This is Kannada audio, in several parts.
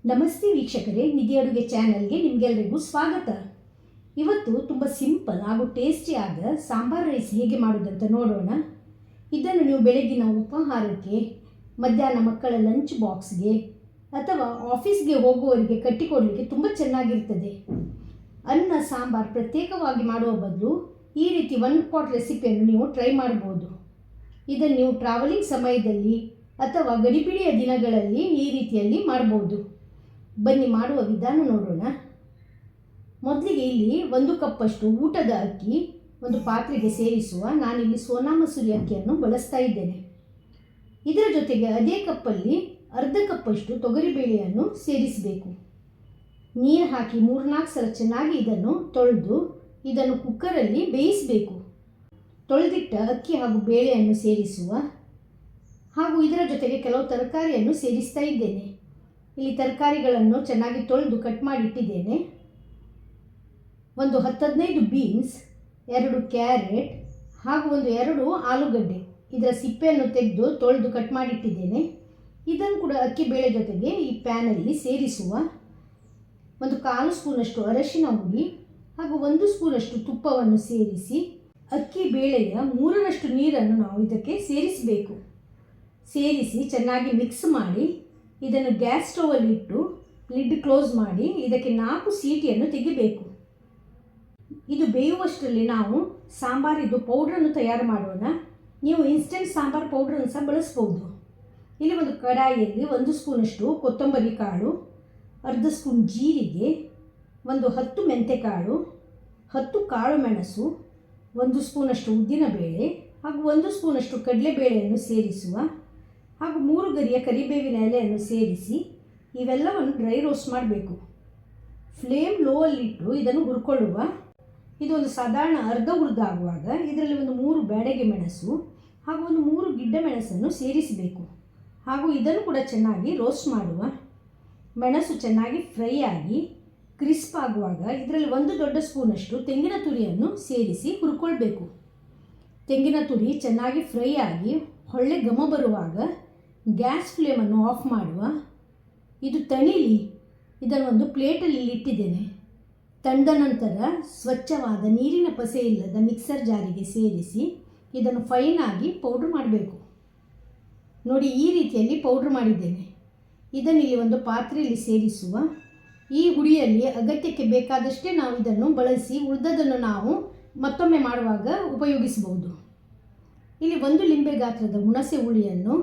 ನಮಸ್ತೆ ವೀಕ್ಷಕರೇ, ನಿಧಿ ಅಡುಗೆ ಚಾನಲ್ಗೆ ನಿಮಗೆಲ್ಲರಿಗೂ ಸ್ವಾಗತ. ಇವತ್ತು ತುಂಬ ಸಿಂಪಲ್ ಹಾಗೂ ಟೇಸ್ಟಿಯಾದ ಸಾಂಬಾರ್ ರೈಸ್ ಹೇಗೆ ಮಾಡೋದಂತ ನೋಡೋಣ. ಇದನ್ನು ನೀವು ಬೆಳಗಿನ ಉಪಹಾರಕ್ಕೆ, ಮಧ್ಯಾಹ್ನ ಮಕ್ಕಳ ಲಂಚ್ ಬಾಕ್ಸ್ಗೆ ಅಥವಾ ಆಫೀಸ್ಗೆ ಹೋಗುವವರಿಗೆ ಕಟ್ಟಿಕೊಡಲಿಕ್ಕೆ ತುಂಬ ಚೆನ್ನಾಗಿರ್ತದೆ. ಅನ್ನ ಸಾಂಬಾರ್ ಪ್ರತ್ಯೇಕವಾಗಿ ಮಾಡುವ ಬದಲು ಈ ರೀತಿ ಒನ್ ಪಾಟ್ ರೆಸಿಪಿಯನ್ನು ನೀವು ಟ್ರೈ ಮಾಡ್ಬೋದು. ಇದನ್ನು ನೀವು ಟ್ರಾವೆಲಿಂಗ್ ಸಮಯದಲ್ಲಿ ಅಥವಾ ಗಡಿಬಿಡಿಯ ದಿನಗಳಲ್ಲಿ ಈ ರೀತಿಯಲ್ಲಿ ಮಾಡ್ಬೋದು. ಬನ್ನಿ ಮಾಡುವ ವಿಧಾನ ನೋಡೋಣ. ಮೊದಲಿಗೆ ಇಲ್ಲಿ 1 ಕಪ್ಪಷ್ಟು ಊಟದ ಅಕ್ಕಿ ಒಂದು ಪಾತ್ರೆಗೆ ಸೇರಿಸುವ. ನಾನಿಲ್ಲಿ ಸೋನಾ ಮಸೂರಿ ಅಕ್ಕಿಯನ್ನು ಬಳಸ್ತಾ ಇದ್ದೇನೆ. ಇದರ ಜೊತೆಗೆ ಅದೇ ಕಪ್ಪಲ್ಲಿ ಅರ್ಧ ಕಪ್ಪಷ್ಟು ತೊಗರಿಬೇಳೆಯನ್ನು ಸೇರಿಸಬೇಕು. ನೀರು ಹಾಕಿ 3-4 ಸಲ ಚೆನ್ನಾಗಿ ಇದನ್ನು ತೊಳೆದು ಇದನ್ನು ಕುಕ್ಕರಲ್ಲಿ ಬೇಯಿಸಬೇಕು. ತೊಳೆದಿಟ್ಟ ಅಕ್ಕಿ ಹಾಗೂ ಬೇಳೆಯನ್ನು ಸೇರಿಸುವ ಹಾಗೂ ಇದರ ಜೊತೆಗೆ ಕೆಲವು ತರಕಾರಿಯನ್ನು ಸೇರಿಸ್ತಾ ಇದ್ದೇನೆ. ಇಲ್ಲಿ ತರಕಾರಿಗಳನ್ನು ಚೆನ್ನಾಗಿ ತೊಳೆದು ಕಟ್ ಮಾಡಿಟ್ಟಿದ್ದೇನೆ. ಒಂದು 10-15 ಬೀನ್ಸ್, 2 ಕ್ಯಾರೆಟ್ ಹಾಗೂ 2 ಆಲೂಗಡ್ಡೆ ಇದರ ಸಿಪ್ಪೆಯನ್ನು ತೆಗೆದು ತೊಳೆದು ಕಟ್ ಮಾಡಿಟ್ಟಿದ್ದೇನೆ. ಇದನ್ನು ಕೂಡ ಅಕ್ಕಿ ಬೇಳೆ ಜೊತೆಗೆ ಈ ಪ್ಯಾನಲ್ಲಿ ಸೇರಿಸುವ. 1/4 ಸ್ಪೂನಷ್ಟು ಅರಶಿನ ಹುಡಿ ಹಾಗೂ 1 ಸ್ಪೂನಷ್ಟು ತುಪ್ಪವನ್ನು ಸೇರಿಸಿ ಅಕ್ಕಿ ಬೇಳೆಯ 3ರಷ್ಟು ನೀರನ್ನು ನಾವು ಇದಕ್ಕೆ ಸೇರಿಸಬೇಕು. ಸೇರಿಸಿ ಚೆನ್ನಾಗಿ ಮಿಕ್ಸ್ ಮಾಡಿ ಇದನ್ನು ಗ್ಯಾಸ್ ಸ್ಟೌವಲ್ಲಿ ಇಟ್ಟು ಲಿಡ್ ಕ್ಲೋಸ್ ಮಾಡಿ ಇದಕ್ಕೆ 4 ಸೀಟಿಯನ್ನು ತೆಗಿಬೇಕು. ಇದು ಬೇಯುವಷ್ಟರಲ್ಲಿ ನಾವು ಸಾಂಬಾರಿದು ಪೌಡ್ರನ್ನು ತಯಾರು ಮಾಡೋಣ. ನೀವು ಇನ್ಸ್ಟೆಂಟ್ ಸಾಂಬಾರು ಪೌಡ್ರನ್ನು ಸಹ ಬಳಸ್ಬೋದು. ಇಲ್ಲಿ ಒಂದು ಕಡಾಯಿಯಲ್ಲಿ 1 ಸ್ಪೂನಷ್ಟು ಕೊತ್ತಂಬರಿ ಕಾಳು, ಅರ್ಧ ಸ್ಪೂನ್ ಜೀರಿಗೆ, 10 ಮೆಂತೆಕಾಳು, 10 ಕಾಳು ಮೆಣಸು, 1 ಸ್ಪೂನಷ್ಟು ಉದ್ದಿನಬೇಳೆ ಹಾಗೂ 1 ಸ್ಪೂನಷ್ಟು ಕಡಲೆಬೇಳೆಯನ್ನು ಸೇರಿಸುವ ಹಾಗೂ 3 ಗರಿಯ ಕರಿಬೇವಿನ ಎಲೆಯನ್ನು ಸೇರಿಸಿ ಇವೆಲ್ಲವನ್ನು ಡ್ರೈ ರೋಸ್ಟ್ ಮಾಡಬೇಕು. ಫ್ಲೇಮ್ ಲೋ ಅಲ್ಲಿಟ್ಟು ಇದನ್ನು ಹುರ್ಕೊಳ್ಳುವ. ಇದು ಒಂದು ಸಾಧಾರಣ ಅರ್ಧ ಹುರಿದಾಗುವಾಗ ಇದರಲ್ಲಿ 3 ಬ್ಯಾಡಗೆ ಮೆಣಸು ಹಾಗೂ 3 ಗಿಡ್ಡ ಮೆಣಸನ್ನು ಸೇರಿಸಬೇಕು ಹಾಗೂ ಇದನ್ನು ಕೂಡ ಚೆನ್ನಾಗಿ ರೋಸ್ಟ್ ಮಾಡುವ. ಮೆಣಸು ಚೆನ್ನಾಗಿ ಫ್ರೈ ಆಗಿ ಕ್ರಿಸ್ಪ್ ಆಗುವಾಗ ಇದರಲ್ಲಿ 1 ದೊಡ್ಡ ಸ್ಪೂನಷ್ಟು ತೆಂಗಿನ ತುರಿಯನ್ನು ಸೇರಿಸಿ ಹುರ್ಕೊಳ್ಬೇಕು. ತೆಂಗಿನ ತುರಿ ಚೆನ್ನಾಗಿ ಫ್ರೈ ಆಗಿ ಒಳ್ಳೆ ಘಮ ಬರುವಾಗ ಗ್ಯಾಸ್ ಫ್ಲೇಮನ್ನು ಆಫ್ ಮಾಡುವ. ಇದು ತಣಿಲಿ. ಇದನ್ನು ಒಂದು ಪ್ಲೇಟಲ್ಲಿ ಇಟ್ಟಿದ್ದೇನೆ. ತಣ್ಣದ ನಂತರ ಸ್ವಚ್ಛವಾದ ನೀರಿನ ಪಸೆ ಇಲ್ಲದ ಮಿಕ್ಸರ್ ಜಾರಿಗೆ ಸೇರಿಸಿ ಇದನ್ನು ಫೈನಾಗಿ ಪೌಡ್ರ್ ಮಾಡಬೇಕು. ನೋಡಿ, ಈ ರೀತಿಯಲ್ಲಿ ಪೌಡ್ರ್ ಮಾಡಿದ್ದೇನೆ. ಇದನ್ನಿಲ್ಲಿ ಒಂದು ಪಾತ್ರೆಯಲ್ಲಿ ಸೇರಿಸುವ. ಈ ಹುಡಿಯಲ್ಲಿ ಅಗತ್ಯಕ್ಕೆ ಬೇಕಾದಷ್ಟೇ ನಾವು ಇದನ್ನು ಬಳಸಿ ಉಳಿದದನ್ನು ನಾವು ಮತ್ತೊಮ್ಮೆ ಮಾಡುವಾಗ ಉಪಯೋಗಿಸಬಹುದು. ಇಲ್ಲಿ 1 ಲಿಂಬೆ ಗಾತ್ರದ ಹುಣಸೆ ಹುಳಿಯನ್ನು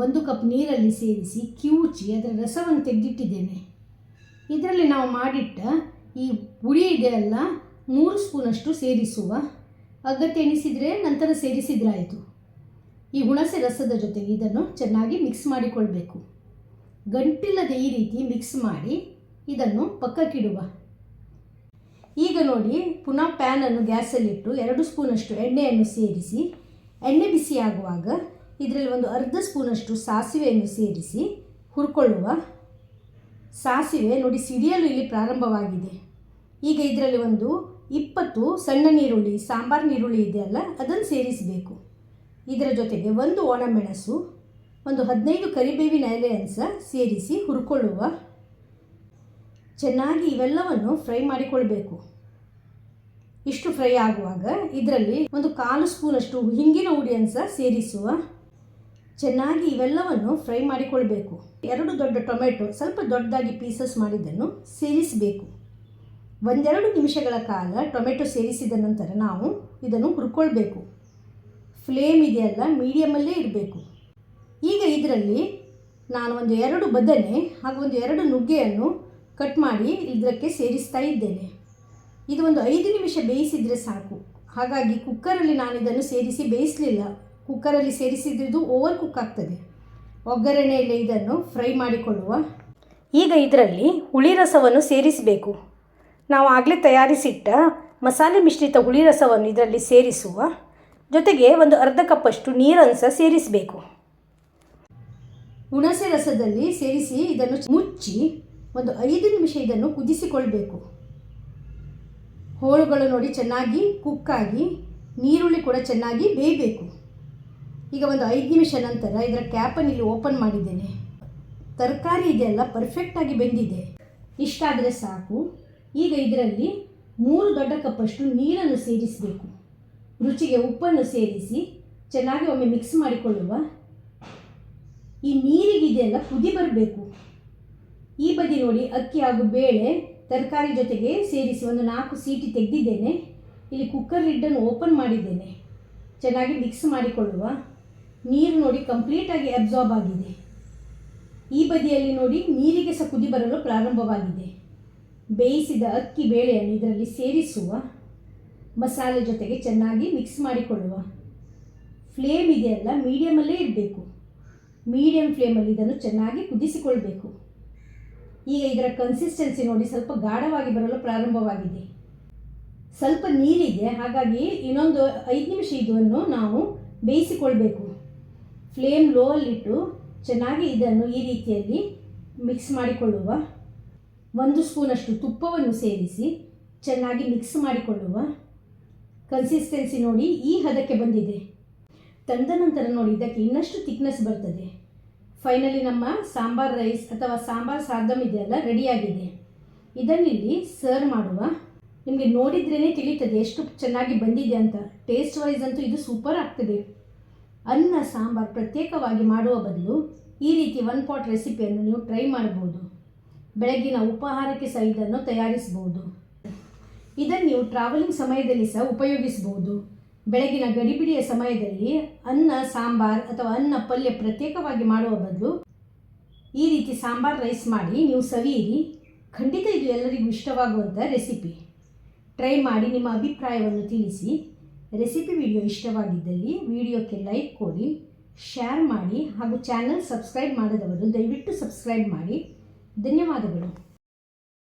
1 ಕಪ್ ನೀರಲ್ಲಿ ಸೇರಿಸಿ ಕಿವುಚಿ ಅದರ ರಸವನ್ನು ತೆಗೆದಿಟ್ಟಿದ್ದೇನೆ. ಇದರಲ್ಲಿ ನಾವು ಮಾಡಿಟ್ಟ ಈ ಹುಳಿ ಇದೆಯಲ್ಲ 3 ಸ್ಪೂನಷ್ಟು ಸೇರಿಸುವ. ಅಗತ್ಯ ಎನಿಸಿದರೆ ನಂತರ ಸೇರಿಸಿದ್ರಾಯಿತು. ಈ ಹುಣಸೆ ರಸದ ಜೊತೆಗೆ ಇದನ್ನು ಚೆನ್ನಾಗಿ ಮಿಕ್ಸ್ ಮಾಡಿಕೊಳ್ಬೇಕು. ಗಂಟಿಲ್ಲದೆ ಈ ರೀತಿ ಮಿಕ್ಸ್ ಮಾಡಿ ಇದನ್ನು ಪಕ್ಕಕ್ಕಿಡುವ. ಈಗ ನೋಡಿ, ಪುನಃ ಪ್ಯಾನನ್ನು ಗ್ಯಾಸಲ್ಲಿಟ್ಟು 2 ಸ್ಪೂನಷ್ಟು ಎಣ್ಣೆಯನ್ನು ಸೇರಿಸಿ ಎಣ್ಣೆ ಬಿಸಿಯಾಗುವಾಗ ಇದರಲ್ಲಿ 1 ಅರ್ಧ ಸ್ಪೂನಷ್ಟು ಸಾಸಿವೆಯನ್ನು ಸೇರಿಸಿ ಹುರ್ಕೊಳ್ಳುವ. ಸಾಸಿವೆ ನೋಡಿ ಸಿಡಿಯಲು ಇಲ್ಲಿ ಪ್ರಾರಂಭವಾಗಿದೆ. ಈಗ ಇದರಲ್ಲಿ 20 ಸಣ್ಣ ನೀರುಳ್ಳಿ, ಸಾಂಬಾರು ನೀರುಳ್ಳಿ ಇದೆಯಲ್ಲ ಅದನ್ನು ಸೇರಿಸಬೇಕು. ಇದರ ಜೊತೆಗೆ 1 ಒಣಮೆಣಸು, 15 ಕರಿಬೇವಿನ ಎಲೆಯನ್ನು ಸಹ ಸೇರಿಸಿ ಹುರ್ಕೊಳ್ಳುವ. ಚೆನ್ನಾಗಿ ಇವೆಲ್ಲವನ್ನು ಫ್ರೈ ಮಾಡಿಕೊಳ್ಬೇಕು. ಇಷ್ಟು ಫ್ರೈ ಆಗುವಾಗ ಇದರಲ್ಲಿ 1/4 ಸ್ಪೂನಷ್ಟು ಹಿಂಗಿನ ಹುಡಿಯನ್ನು ಸಹ ಸೇರಿಸುವ. ಚೆನ್ನಾಗಿ ಇವೆಲ್ಲವನ್ನು ಫ್ರೈ ಮಾಡಿಕೊಳ್ಬೇಕು. 2 ದೊಡ್ಡ ಟೊಮೆಟೊ ಸ್ವಲ್ಪ ದೊಡ್ಡದಾಗಿ ಪೀಸಸ್ ಮಾಡಿದ್ದನ್ನು ಸೇರಿಸಬೇಕು. 1-2 ನಿಮಿಷಗಳ ಕಾಲ ಟೊಮೆಟೊ ಸೇರಿಸಿದ ನಂತರ ನಾವು ಇದನ್ನು ಹುರ್ಕೊಳ್ಬೇಕು. ಫ್ಲೇಮ್ ಇದೆಯಲ್ಲ ಮೀಡಿಯಮಲ್ಲೇ ಇರಬೇಕು. ಈಗ ಇದರಲ್ಲಿ ನಾನು 2 ಬದನೆ ಹಾಗೂ 2 ನುಗ್ಗೆಯನ್ನು ಕಟ್ ಮಾಡಿ ಇದಕ್ಕೆ ಸೇರಿಸ್ತಾ ಇದ್ದೇನೆ. ಇದು 5 ನಿಮಿಷ ಬೇಯಿಸಿದರೆ ಸಾಕು. ಹಾಗಾಗಿ ಕುಕ್ಕರಲ್ಲಿ ನಾನು ಇದನ್ನು ಸೇರಿಸಿ ಬೇಯಿಸಲಿಲ್ಲ. ಕುಕ್ಕರಲ್ಲಿ ಸೇರಿಸಿದ್ರೆ ಇದು ಓವರ್ ಕುಕ್ ಆಗ್ತದೆ. ಒಗ್ಗರಣೆಯಲ್ಲಿ ಇದನ್ನು ಫ್ರೈ ಮಾಡಿಕೊಳ್ಳುವ. ಈಗ ಇದರಲ್ಲಿ ಹುಳಿ ರಸವನ್ನು ಸೇರಿಸಬೇಕು. ನಾವು ಆಗಲೇ ತಯಾರಿಸಿಟ್ಟ ಮಸಾಲೆ ಮಿಶ್ರಿತ ಹುಳಿ ರಸವನ್ನು ಇದರಲ್ಲಿ ಸೇರಿಸುವ. ಜೊತೆಗೆ 1 ಅರ್ಧ ಕಪ್ಪಷ್ಟು ನೀರನ್ನು ಸಹ ಸೇರಿಸಬೇಕು. ಹುಣಸೆ ರಸದಲ್ಲಿ ಸೇರಿಸಿ ಇದನ್ನು ಮುಚ್ಚಿ 5 ನಿಮಿಷ ಇದನ್ನು ಕುದಿಸಿಕೊಳ್ಬೇಕು. ಹೋಳುಗಳು ನೋಡಿ ಚೆನ್ನಾಗಿ ಕುಕ್ಕಾಗಿ ನೀರುಳ್ಳಿ ಕೂಡ ಚೆನ್ನಾಗಿ ಬೇಯಬೇಕು. ಈಗ 5 ನಿಮಿಷ ನಂತರ ಇದರ ಕ್ಯಾಪನ್ನು ಇಲ್ಲಿ ಓಪನ್ ಮಾಡಿದ್ದೇನೆ. ತರಕಾರಿ ಇದೆಲ್ಲ ಪರ್ಫೆಕ್ಟಾಗಿ ಬೆಂದಿದೆ. ಇಷ್ಟಾದರೆ ಸಾಕು. ಈಗ ಇದರಲ್ಲಿ 3 ದೊಡ್ಡ ಕಪ್ಪಷ್ಟು ನೀರನ್ನು ಸೇರಿಸಬೇಕು. ರುಚಿಗೆ ಉಪ್ಪನ್ನು ಸೇರಿಸಿ ಚೆನ್ನಾಗಿ ಒಮ್ಮೆ ಮಿಕ್ಸ್ ಮಾಡಿಕೊಳ್ಳುವ. ಈ ನೀರಿಗಿದೆಲ್ಲ ಕುದಿ ಬರಬೇಕು. ಈ ಬದಿ ನೋಡಿ, ಅಕ್ಕಿ ಹಾಗೂ ಬೇಳೆ ತರಕಾರಿ ಜೊತೆಗೆ ಸೇರಿಸಿ ಒಂದು 4 ಸೀಟಿ ತೆಗೆದಿದ್ದೇನೆ. ಇಲ್ಲಿ ಕುಕ್ಕರ್ ಲಿಡ್ಡನ್ನು ಓಪನ್ ಮಾಡಿದ್ದೇನೆ. ಚೆನ್ನಾಗಿ ಮಿಕ್ಸ್ ಮಾಡಿಕೊಳ್ಳುವ. ನೀರು ನೋಡಿ ಕಂಪ್ಲೀಟಾಗಿ ಅಬ್ಸಾರ್ಬ್ ಆಗಿದೆ. ಈ ಬದಿಯಲ್ಲಿ ನೋಡಿ ನೀರಿಗೆ ಸಹ ಕುದಿ ಬರಲು ಪ್ರಾರಂಭವಾಗಿದೆ. ಬೇಯಿಸಿದ ಅಕ್ಕಿ ಬೇಳೆಯನ್ನು ಇದರಲ್ಲಿ ಸೇರಿಸುವ. ಮಸಾಲೆ ಜೊತೆಗೆ ಚೆನ್ನಾಗಿ ಮಿಕ್ಸ್ ಮಾಡಿಕೊಳ್ಳುವ. ಫ್ಲೇಮ್ ಇದೆಯಲ್ಲ ಮೀಡಿಯಮಲ್ಲೇ ಇರಬೇಕು. ಮೀಡಿಯಮ್ ಫ್ಲೇಮಲ್ಲಿ ಇದನ್ನು ಚೆನ್ನಾಗಿ ಕುದಿಸಿಕೊಳ್ಬೇಕು. ಈಗ ಇದರ ಕನ್ಸಿಸ್ಟೆನ್ಸಿ ನೋಡಿ ಸ್ವಲ್ಪ ಗಾಢವಾಗಿ ಬರಲು ಪ್ರಾರಂಭವಾಗಿದೆ. ಸ್ವಲ್ಪ ನೀರಿದೆ, ಹಾಗಾಗಿ ಇನ್ನೊಂದು 5 ನಿಮಿಷ ಇದನ್ನು ನಾವು ಬೇಯಿಸಿಕೊಳ್ಬೇಕು. ಫ್ಲೇಮ್ ಲೋ ಅಲ್ಲಿಟ್ಟು ಚೆನ್ನಾಗಿ ಇದನ್ನು ಈ ರೀತಿಯಲ್ಲಿ ಮಿಕ್ಸ್ ಮಾಡಿಕೊಳ್ಳುವ. 1 ಸ್ಪೂನಷ್ಟು ತುಪ್ಪವನ್ನು ಸೇರಿಸಿ ಚೆನ್ನಾಗಿ ಮಿಕ್ಸ್ ಮಾಡಿಕೊಳ್ಳುವ. ಕನ್ಸಿಸ್ಟೆನ್ಸಿ ನೋಡಿ ಈ ಹದಕ್ಕೆ ಬಂದಿದೆ. ತಂದ ನಂತರ ನೋಡಿ ಇದಕ್ಕೆ ಇನ್ನಷ್ಟು ಥಿಕ್ನೆಸ್ ಬರ್ತದೆ. ಫೈನಲಿ ನಮ್ಮ ಸಾಂಬಾರ್ ರೈಸ್ ಅಥವಾ ಸಾಂಬಾರ್ ಸಾದಮ್ ಇದೆಯಲ್ಲ ರೆಡಿಯಾಗಿದೆ. ಇದನ್ನಿಲ್ಲಿ ಸರ್ವ್ ಮಾಡುವ. ನಿಮಗೆ ನೋಡಿದ್ರೇ ತಿಳಿತದೆ ಎಷ್ಟು ಚೆನ್ನಾಗಿ ಬಂದಿದೆ ಅಂತ. ಟೇಸ್ಟ್ ವೈಸ್ ಅಂತೂ ಇದು ಸೂಪರ್ ಆಗ್ತದೆ. ಅನ್ನ ಸಾಂಬಾರ್ ಪ್ರತ್ಯೇಕವಾಗಿ ಮಾಡುವ ಬದಲು ಈ ರೀತಿ 1 ಪಾಟ್ ರೆಸಿಪಿಯನ್ನು ನೀವು ಟ್ರೈ ಮಾಡ್ಬೋದು. ಬೆಳಗ್ಗಿನ ಉಪಹಾರಕ್ಕೆ ಸಹ ಇದನ್ನು ತಯಾರಿಸ್ಬೋದು. ಇದನ್ನು ನೀವು ಟ್ರಾವೆಲಿಂಗ್ ಸಮಯದಲ್ಲಿ ಸಹ ಉಪಯೋಗಿಸ್ಬೋದು. ಬೆಳಗಿನ ಗಡಿಬಿಡಿಯ ಸಮಯದಲ್ಲಿ ಅನ್ನ ಸಾಂಬಾರ್ ಅಥವಾ ಅನ್ನ ಪಲ್ಯ ಪ್ರತ್ಯೇಕವಾಗಿ ಮಾಡುವ ಬದಲು ಈ ರೀತಿ ಸಾಂಬಾರ್ ರೈಸ್ ಮಾಡಿ ನೀವು ಸವಿಯಿರಿ. ಖಂಡಿತ ಇದು ಎಲ್ಲರಿಗೂ ಇಷ್ಟವಾಗುವಂಥ ರೆಸಿಪಿ. ಟ್ರೈ ಮಾಡಿ ನಿಮ್ಮ ಅಭಿಪ್ರಾಯವನ್ನು ತಿಳಿಸಿ. ರೆಸಿಪಿ ವಿಡಿಯೋ ಇಷ್ಟವಾಗಿದ್ದಲ್ಲಿ ವಿಡಿಯೋಕ್ಕೆ ಲೈಕ್ ಕೊಡಿ, ಶೇರ್ ಮಾಡಿ ಹಾಗೂ ಚಾನಲ್ ಸಬ್ಸ್ಕ್ರೈಬ್ ಮಾಡದವರು ದಯವಿಟ್ಟು ಸಬ್ಸ್ಕ್ರೈಬ್ ಮಾಡಿ. ಧನ್ಯವಾದಗಳು.